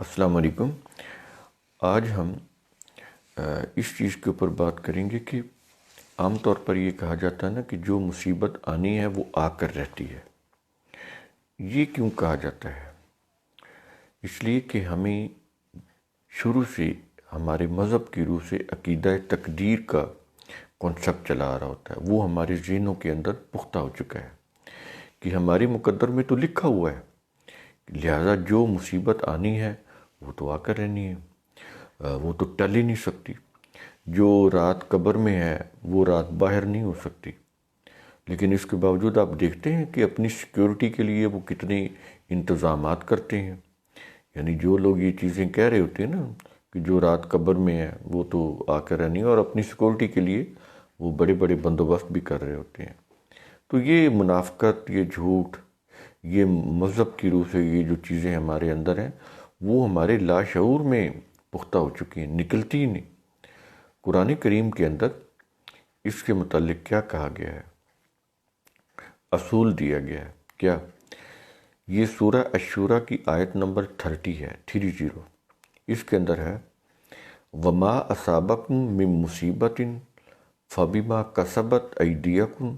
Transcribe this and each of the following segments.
السلام علیکم۔ آج ہم اس چیز کے اوپر بات کریں گے کہ عام طور پر یہ کہا جاتا ہے نا کہ جو مصیبت آنی ہے وہ آ کر رہتی ہے۔ یہ کیوں کہا جاتا ہے؟ اس لیے کہ ہمیں شروع سے ہمارے مذہب کی روح سے عقیدہ تقدیر کا کانسیپٹ چلا آ رہا ہوتا ہے، وہ ہمارے ذہنوں کے اندر پختہ ہو چکا ہے کہ ہمارے مقدر میں تو لکھا ہوا ہے، لہٰذا جو مصیبت آنی ہے وہ تو آ کر رہنی ہے، وہ تو ٹل ہی نہیں سکتی۔ جو رات قبر میں ہے وہ رات باہر نہیں ہو سکتی، لیکن اس کے باوجود آپ دیکھتے ہیں کہ اپنی سیکیورٹی کے لیے وہ کتنے انتظامات کرتے ہیں۔ یعنی جو لوگ یہ چیزیں کہہ رہے ہوتے ہیں نا کہ جو رات قبر میں ہے وہ تو آ کر رہنی ہے، اور اپنی سیکیورٹی کے لیے وہ بڑے بڑے بندوبست بھی کر رہے ہوتے ہیں۔ تو یہ منافقت، یہ جھوٹ، یہ مذہب کی روح سے یہ جو چیزیں ہمارے اندر ہیں وہ ہمارے لاشعور میں پختہ ہو چکی ہیں، نکلتی ہی نہیں۔ قرآن کریم کے اندر اس کے متعلق کیا کہا گیا ہے، اصول دیا گیا ہے کیا؟ یہ سورہ الشورى کی آیت نمبر 30 ہے، 30۔ اس کے اندر ہے وَمَا أَصَابَكُم مِّن مُّصِيبَةٍ فَبِمَا كَسَبَتْ أَيْدِيَكُمْ،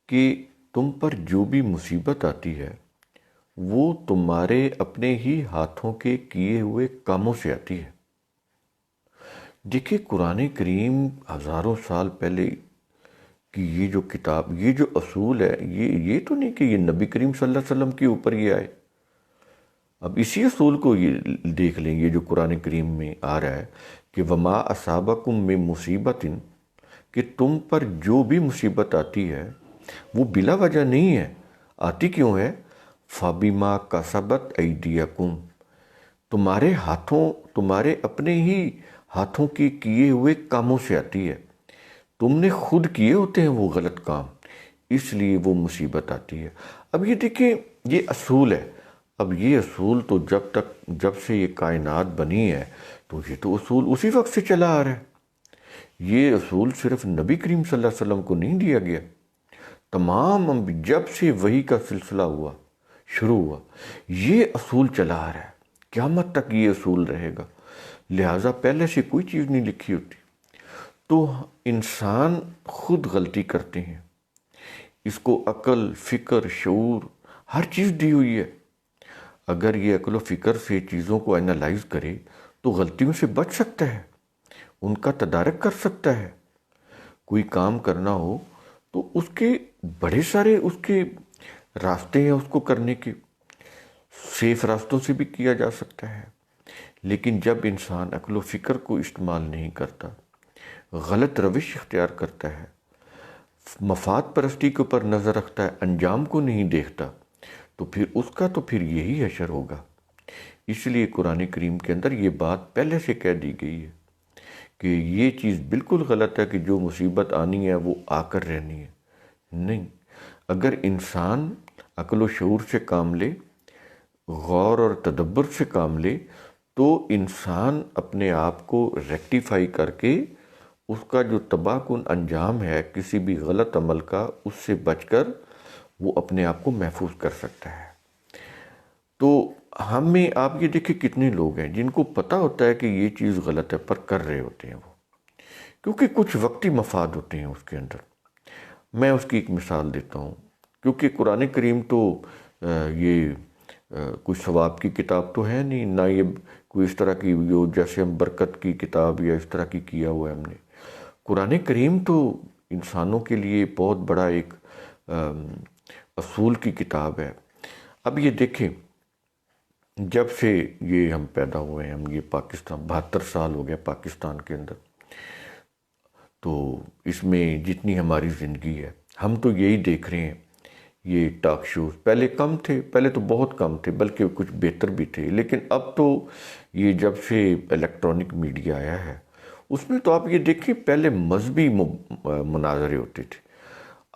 کہ تم پر جو بھی مصیبت آتی ہے وہ تمہارے اپنے ہی ہاتھوں کے کیے ہوئے کاموں سے آتی ہے۔ دیکھیں قرآن کریم ہزاروں سال پہلے کی یہ جو کتاب، یہ جو اصول ہے، یہ تو نہیں کہ یہ نبی کریم صلی اللہ علیہ وسلم کے اوپر یہ آئے۔ اب اسی اصول کو یہ دیکھ لیں، یہ جو قرآن کریم میں آ رہا ہے کہ وما اصابکم من مصیبت، کہ تم پر جو بھی مصیبت آتی ہے وہ بلا وجہ نہیں ہے، آتی کیوں ہے؟ فَبِمَا كَسَبَتْ أَيْدِيَكُمْ، تمہارے ہاتھوں، تمہارے اپنے ہی ہاتھوں کے کیے ہوئے کاموں سے آتی ہے۔ تم نے خود کیے ہوتے ہیں وہ غلط کام، اس لیے وہ مصیبت آتی ہے۔ اب یہ دیکھیں، یہ اصول ہے۔ اب یہ اصول تو جب سے یہ کائنات بنی ہے تو یہ تو اصول اسی وقت سے چلا آ رہا ہے۔ یہ اصول صرف نبی کریم صلی اللہ علیہ وسلم کو نہیں دیا گیا، تمام جب سے وحی کا سلسلہ شروع ہوا یہ اصول چلا آ رہا ہے، قیامت تک یہ اصول رہے گا۔ لہٰذا پہلے سے کوئی چیز نہیں لکھی ہوتی، تو انسان خود غلطی کرتے ہیں۔ اس کو عقل، فکر، شعور، ہر چیز دی ہوئی ہے۔ اگر یہ عقل و فکر سے چیزوں کو انالائز کرے تو غلطیوں سے بچ سکتا ہے، ان کا تدارک کر سکتا ہے۔ کوئی کام کرنا ہو تو اس کے بڑے سارے اس کے راستے ہیں اس کو کرنے کے، سیف راستوں سے بھی کیا جا سکتا ہے۔ لیکن جب انسان عقل و فکر کو استعمال نہیں کرتا، غلط روش اختیار کرتا ہے، مفاد پرستی کے اوپر نظر رکھتا ہے، انجام کو نہیں دیکھتا، تو پھر یہی حشر ہوگا۔ اس لیے قرآن کریم کے اندر یہ بات پہلے سے کہہ دی گئی ہے کہ یہ چیز بالکل غلط ہے کہ جو مصیبت آنی ہے وہ آ کر رہنی ہے۔ نہیں، اگر انسان عقل و شعور سے کام لے، غور اور تدبر سے کام لے، تو انسان اپنے آپ کو ریکٹیفائی کر کے اس کا جو تباہ کن انجام ہے کسی بھی غلط عمل کا، اس سے بچ کر وہ اپنے آپ کو محفوظ کر سکتا ہے۔ تو ہم میں آپ یہ دیکھیں کتنے لوگ ہیں جن کو پتہ ہوتا ہے کہ یہ چیز غلط ہے پر کر رہے ہوتے ہیں وہ، کیونکہ کچھ وقتی مفاد ہوتے ہیں اس کے اندر۔ میں اس کی ایک مثال دیتا ہوں، کیونکہ قرآن کریم تو یہ کوئی ثواب کی کتاب تو ہے نہیں، نہ یہ کوئی اس طرح کی جیسے ہم برکت کی کتاب یا اس طرح کی کیا ہوا ہے ہم نے۔ قرآن کریم تو انسانوں کے لیے بہت بڑا ایک اصول کی کتاب ہے۔ اب یہ دیکھیں، جب سے یہ ہم پیدا ہوئے ہیں، ہم یہ پاکستان 72 سال ہو گیا پاکستان کے اندر، تو اس میں جتنی ہماری زندگی ہے ہم تو یہی دیکھ رہے ہیں۔ یہ ٹاک شوز پہلے کم تھے، پہلے تو بہت کم تھے، بلکہ کچھ بہتر بھی تھے، لیکن اب تو یہ جب سے الیکٹرانک میڈیا آیا ہے اس میں تو آپ یہ دیکھیں پہلے مذہبی مناظرے ہوتے تھے،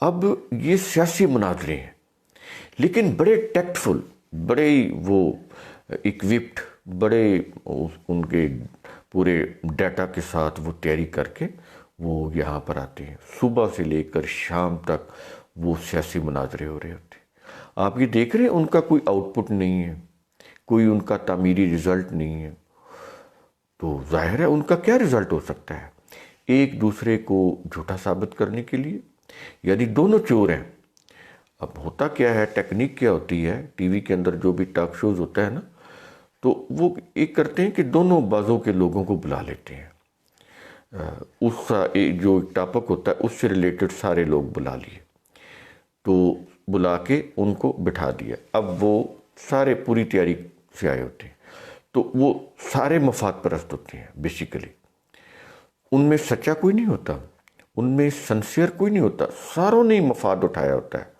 اب یہ سیاسی مناظرے ہیں، لیکن بڑے ٹیکٹفل، بڑے وہ اکوپڈ، بڑے ان کے پورے ڈیٹا کے ساتھ وہ تیاری کر کے وہ یہاں پر آتے ہیں۔ صبح سے لے کر شام تک وہ سیاسی مناظرے ہو رہے ہوتے ہیں۔ آپ یہ دیکھ رہے ہیں ان کا کوئی آؤٹ پٹ نہیں ہے، کوئی ان کا تعمیری رزلٹ نہیں ہے، تو ظاہر ہے ان کا کیا رزلٹ ہو سکتا ہے؟ ایک دوسرے کو جھوٹا ثابت کرنے کے لیے، یعنی دونوں چور ہیں۔ اب ہوتا کیا ہے، ٹیکنیک کیا ہوتی ہے ٹی وی کے اندر جو بھی ٹاک شوز ہوتا ہے نا، تو وہ ایک کرتے ہیں کہ دونوں بازوں کے لوگوں کو بلا لیتے ہیں، اس جو ٹاپک ہوتا ہے اس سے ریلیٹڈ سارے لوگ بلا لیے، تو بلا کے ان کو بٹھا دیا۔ اب وہ سارے پوری تیاری سے آئے ہوتے ہیں، تو وہ سارے مفاد پرست ہوتے ہیں بیسیکلی، ان میں سچا کوئی نہیں ہوتا، ان میں سنسیئر کوئی نہیں ہوتا، ساروں نے ہی مفاد اٹھایا ہوتا ہے،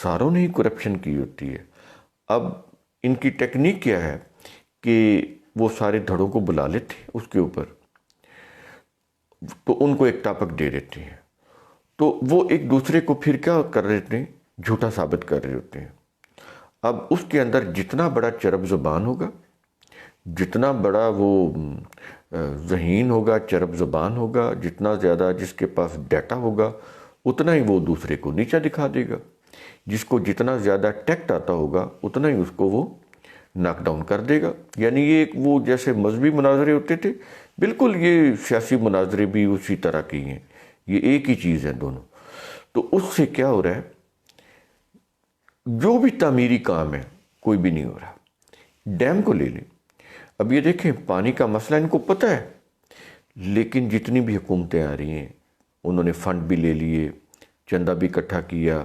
ساروں نے ہی کرپشن کی ہوتی ہے۔ اب ان کی ٹیکنیک کیا ہے کہ وہ سارے دھڑوں کو بلا لیتے ہیں اس کے اوپر، تو ان کو ایک ٹاپک دے دیتے ہیں، تو وہ ایک دوسرے کو پھر کیا کر رہے تھے، جھوٹا ثابت کر رہے ہوتے ہیں۔ اب اس کے اندر جتنا بڑا چرب زبان ہوگا، جتنا بڑا وہ ذہین ہوگا، چرب زبان ہوگا، جتنا زیادہ جس کے پاس ڈیٹا ہوگا، اتنا ہی وہ دوسرے کو نیچا دکھا دے گا۔ جس کو جتنا زیادہ ٹیکٹ آتا ہوگا اتنا ہی اس کو وہ ناک ڈاؤن کر دے گا۔ یعنی یہ ایک وہ جیسے مذہبی مناظرے ہوتے تھے، بالکل یہ سیاسی مناظرے بھی اسی طرح کی ہیں، یہ ایک ہی چیز ہے دونوں۔ تو اس سے کیا ہو رہا ہے، جو بھی تعمیری کام ہے کوئی بھی نہیں ہو رہا۔ ڈیم کو لے لیں، اب یہ دیکھیں پانی کا مسئلہ ان کو پتہ ہے، لیکن جتنی بھی حکومتیں آ رہی ہیں انہوں نے فنڈ بھی لے لیے، چندہ بھی اکٹھا کیا،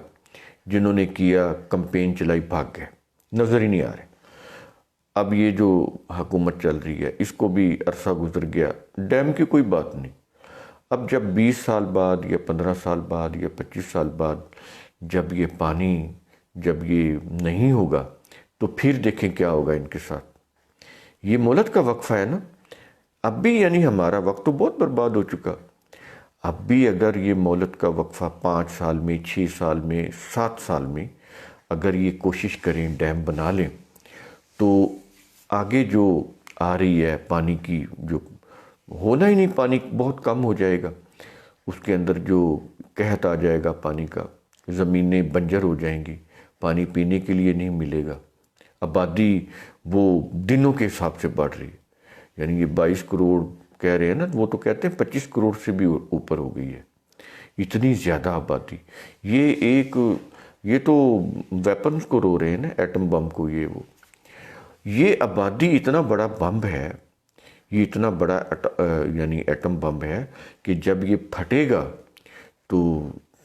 جنہوں نے کیا کمپین چلائی، بھاگ گئے، نظر ہی نہیں آ رہے۔ اب یہ جو حکومت چل رہی ہے اس کو بھی عرصہ گزر گیا، ڈیم کی کوئی بات نہیں۔ اب جب 20 سال بعد یا 15 سال بعد یا 25 سال بعد جب یہ پانی جب یہ نہیں ہوگا تو پھر دیکھیں کیا ہوگا ان کے ساتھ۔ یہ مہلت کا وقفہ ہے نا، اب بھی یعنی ہمارا وقت تو بہت برباد ہو چکا، اب بھی اگر یہ مہلت کا وقفہ 5 سال میں، 6 سال میں، 7 سال میں اگر یہ کوشش کریں ڈیم بنا لیں، تو آگے جو آ رہی ہے پانی کی جو ہونا ہی نہیں، پانی بہت کم ہو جائے گا، اس کے اندر جو قحط آ جائے گا پانی کا، زمینیں بنجر ہو جائیں گی، پانی پینے کے لیے نہیں ملے گا۔ آبادی وہ دنوں کے حساب سے بڑھ رہی ہے، یعنی یہ 22 کروڑ کہہ رہے ہیں نا، وہ تو کہتے ہیں 25 کروڑ سے بھی اوپر ہو گئی ہے، اتنی زیادہ آبادی۔ یہ تو ویپنز کو رو رہے ہیں نا، ایٹم بم کو، یہ آبادی اتنا بڑا بم ہے، یہ اتنا بڑا یعنی ایٹم بم ہے کہ جب یہ پھٹے گا تو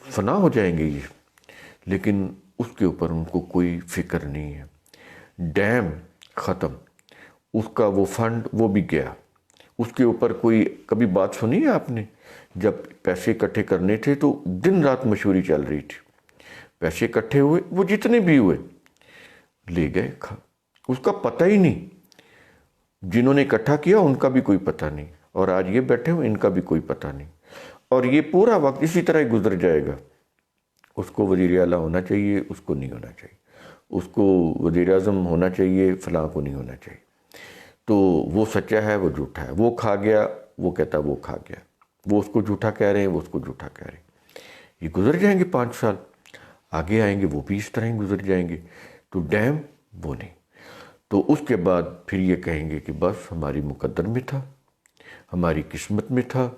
فنا ہو جائیں گے یہ، لیکن اس کے اوپر ان کو کوئی فکر نہیں ہے۔ ڈیم ختم، اس کا وہ فنڈ وہ بھی گیا، اس کے اوپر کوئی کبھی بات سنی ہے آپ نے؟ جب پیسے اکٹھے کرنے تھے تو دن رات مشہوری چل رہی تھی، پیسے اکٹھے ہوئے، وہ جتنے بھی ہوئے لے گئے، اس کا پتہ ہی نہیں، جنہوں نے اکٹھا کیا ان کا بھی کوئی پتہ نہیں، اور آج یہ بیٹھے ہوئے ان کا بھی کوئی پتہ نہیں، اور یہ پورا وقت اسی طرح ہی گزر جائے گا۔ اس کو وزیر اعلیٰ ہونا چاہیے، اس کو نہیں ہونا چاہیے، اس کو وزیر اعظم ہونا چاہیے، فلاں کو نہیں ہونا چاہیے، تو وہ سچا ہے وہ جھوٹا ہے، وہ کھا گیا وہ کہتا وہ کھا گیا، وہ اس کو جھوٹا کہہ رہے ہیں، وہ اس کو جھوٹا کہہ رہے ہیں۔ یہ گزر جائیں گے 5 سال، آگے آئیں گے وہ بھی اس طرح ہی گزر جائیں گے، تو ڈیم وہ نہیں۔ تو اس کے بعد پھر یہ کہیں گے کہ بس ہماری مقدر میں تھا، ہماری قسمت میں تھا،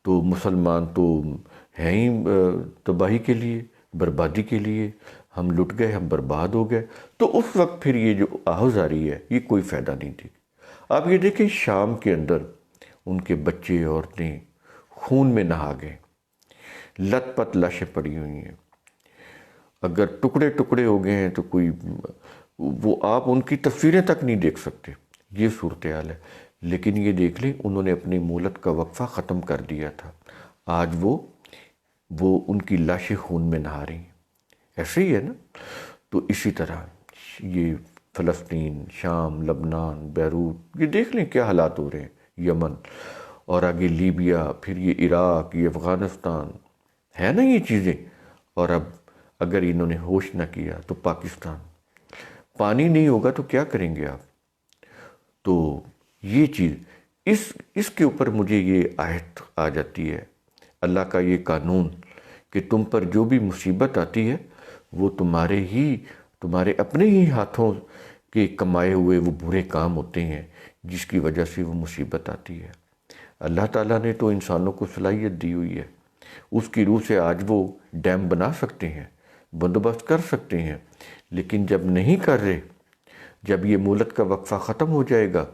تو مسلمان تو ہیں ہی تباہی کے لیے، بربادی کے لیے، ہم لٹ گئے، ہم برباد ہو گئے۔ تو اس وقت پھر یہ جو آہز آ رہی ہے یہ کوئی فائدہ نہیں تھی۔ آپ یہ دیکھیں شام کے اندر ان کے بچے عورتیں خون میں نہا گئے، لت پت لاشیں پڑی ہوئی ہیں، اگر ٹکڑے ٹکڑے ہو گئے ہیں تو کوئی وہ آپ ان کی تصویریں تک نہیں دیکھ سکتے، یہ صورتحال ہے۔ لیکن یہ دیکھ لیں انہوں نے اپنی مہلت کا وقفہ ختم کر دیا تھا، آج وہ ان کی لاشیں خون میں نہا رہی ہیں، ایسے ہی ہے نا۔ تو اسی طرح یہ فلسطین، شام، لبنان، بیروت، یہ دیکھ لیں کیا حالات ہو رہے ہیں، یمن، اور آگے لیبیا، پھر یہ عراق، یہ افغانستان، ہے نا یہ چیزیں۔ اور اب اگر انہوں نے ہوش نہ کیا تو پاکستان، پانی نہیں ہوگا تو کیا کریں گے آپ؟ تو یہ چیز اس کے اوپر مجھے یہ آیت آ جاتی ہے، اللہ کا یہ قانون کہ تم پر جو بھی مصیبت آتی ہے وہ تمہارے اپنے ہی ہاتھوں کہ کمائے ہوئے وہ برے کام ہوتے ہیں جس کی وجہ سے وہ مصیبت آتی ہے۔ اللہ تعالیٰ نے تو انسانوں کو صلاحیت دی ہوئی ہے، اس کی روح سے آج وہ ڈیم بنا سکتے ہیں، بندوبست کر سکتے ہیں، لیکن جب نہیں کر رہے، جب یہ مہلت کا وقفہ ختم ہو جائے گا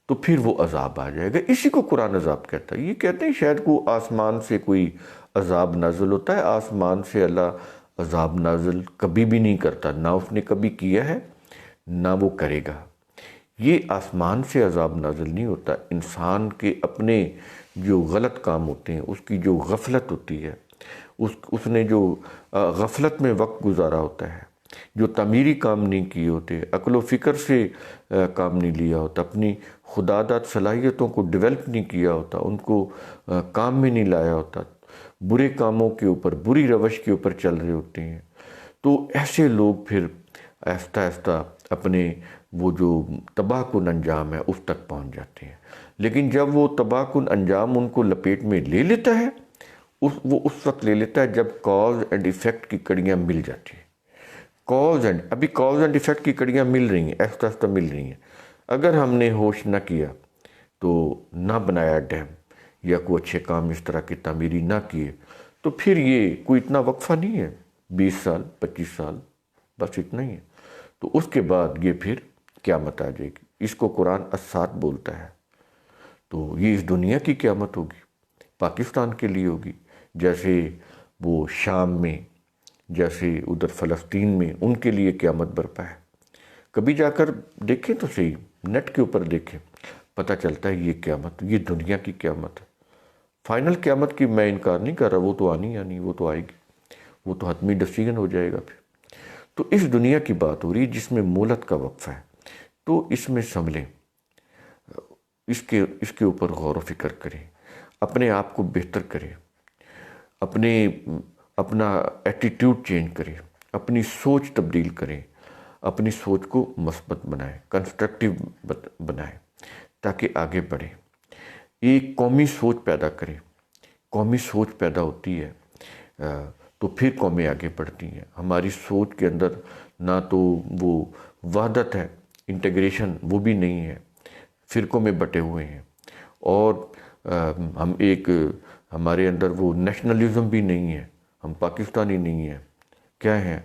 تو پھر وہ عذاب آ جائے گا۔ اسی کو قرآن عذاب کہتا ہے۔ یہ کہتے ہیں شاید کو آسمان سے کوئی عذاب نازل ہوتا ہے، آسمان سے اللہ عذاب نازل کبھی بھی نہیں کرتا، نہ اس نے کبھی کیا ہے نہ وہ کرے گا۔ یہ آسمان سے عذاب نازل نہیں ہوتا، انسان کے اپنے جو غلط کام ہوتے ہیں، اس کی جو غفلت ہوتی ہے، اس نے جو غفلت میں وقت گزارا ہوتا ہے، جو تعمیری کام نہیں کیے ہوتے، عقل و فکر سے کام نہیں لیا ہوتا، اپنی خداداد صلاحیتوں کو ڈیولپ نہیں کیا ہوتا، ان کو کام میں نہیں لایا ہوتا، برے کاموں کے اوپر، بری روش کے اوپر چل رہے ہوتے ہیں، تو ایسے لوگ پھر آہستہ آہستہ اپنے وہ جو تباہ کن انجام ہے اس تک پہنچ جاتے ہیں۔ لیکن جب وہ تباہ کن انجام ان کو لپیٹ میں لے لیتا ہے، وہ اس وقت لے لیتا ہے جب کاز اینڈ ایفیکٹ کی کڑیاں مل جاتی ہیں۔ ابھی کاز اینڈ ایفیکٹ کی کڑیاں مل رہی ہیں، آہستہ آہستہ مل رہی ہیں۔ اگر ہم نے ہوش نہ کیا تو نہ بنایا ڈیم، یا کوئی اچھے کام اس طرح کی تعمیری نہ کیے، تو پھر یہ کوئی اتنا وقفہ نہیں ہے، 20 سال 25 سال، بس اتنا ہی ہے۔ تو اس کے بعد یہ پھر قیامت آ جائے گی۔ اس کو قرآن الساعۃ بولتا ہے۔ تو یہ اس دنیا کی قیامت ہوگی، پاکستان کے لیے ہوگی، جیسے وہ شام میں، جیسے ادھر فلسطین میں ان کے لیے قیامت برپا ہے۔ کبھی جا کر دیکھیں تو صحیح، نیٹ کے اوپر دیکھیں، پتہ چلتا ہے یہ قیامت، یہ دنیا کی قیامت ہے۔ فائنل قیامت کی میں انکار نہیں کر رہا، وہ تو آنی، وہ تو آئے گی، وہ تو حتمی ڈیسیژن ہو جائے گا پھر۔ تو اس دنیا کی بات ہو رہی ہے جس میں مہلت کا وقفہ ہے، تو اس میں سنبھلیں، اس کے اوپر غور و فکر کریں، اپنے آپ کو بہتر کریں، اپنا ایٹیٹیوڈ چینج کریں، اپنی سوچ تبدیل کریں، اپنی سوچ کو مثبت بنائیں، کنسٹرکٹیو بنائیں تاکہ آگے بڑھیں۔ ایک قومی سوچ پیدا کریں، قومی سوچ پیدا ہوتی ہے تو پھر قومیں آگے بڑھتی ہیں۔ ہماری سوچ کے اندر نہ تو وہ وحدت ہے، انٹیگریشن وہ بھی نہیں ہے، فرقوں میں بٹے ہوئے ہیں، اور ہمارے اندر وہ نیشنلزم بھی نہیں ہے، ہم پاکستانی نہیں ہیں، کیا ہیں،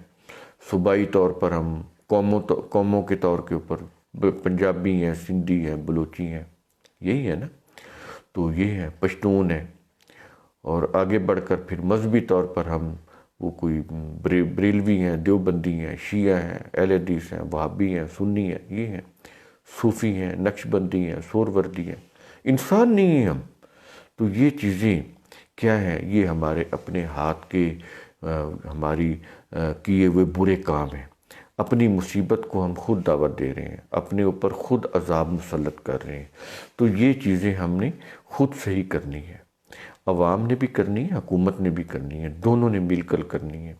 صوبائی طور پر ہم قوموں کے طور کے اوپر پنجابی ہیں، سندھی ہیں، بلوچی ہیں، یہی ہے نا۔ تو یہ ہے، پشتون ہے، اور آگے بڑھ کر پھر مذہبی طور پر ہم وہ کوئی بریلوی ہیں، دیوبندی ہیں، شیعہ ہیں، اہل حدیث ہیں، وہابی ہیں، سنی ہیں، یہ ہیں، صوفی ہیں، نقشبندی ہیں، سوروردی ہیں، انسان نہیں ہیں ہم۔ تو یہ چیزیں کیا ہیں، یہ ہمارے اپنے ہاتھ کے ہماری کیے ہوئے برے کام ہیں۔ اپنی مصیبت کو ہم خود دعوت دے رہے ہیں، اپنے اوپر خود عذاب مسلط کر رہے ہیں۔ تو یہ چیزیں ہم نے خود صحیح کرنی ہے، عوام نے بھی کرنی ہے، حکومت نے بھی کرنی ہے، دونوں نے مل کر کرنی ہے۔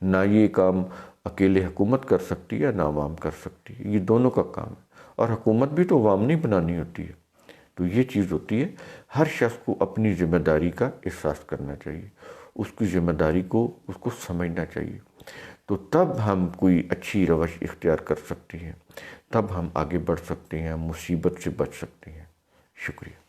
نہ یہ کام اکیلے حکومت کر سکتی ہے، نہ عوام کر سکتی ہے، یہ دونوں کا کام ہے۔ اور حکومت بھی تو عوام نہیں بنانی ہوتی ہے۔ تو یہ چیز ہوتی ہے، ہر شخص کو اپنی ذمہ داری کا احساس کرنا چاہیے، اس کی ذمہ داری کو اس کو سمجھنا چاہیے، تو تب ہم کوئی اچھی روش اختیار کر سکتے ہیں، تب ہم آگے بڑھ سکتے ہیں، ہم مصیبت سے بچ سکتے ہیں۔ شکریہ۔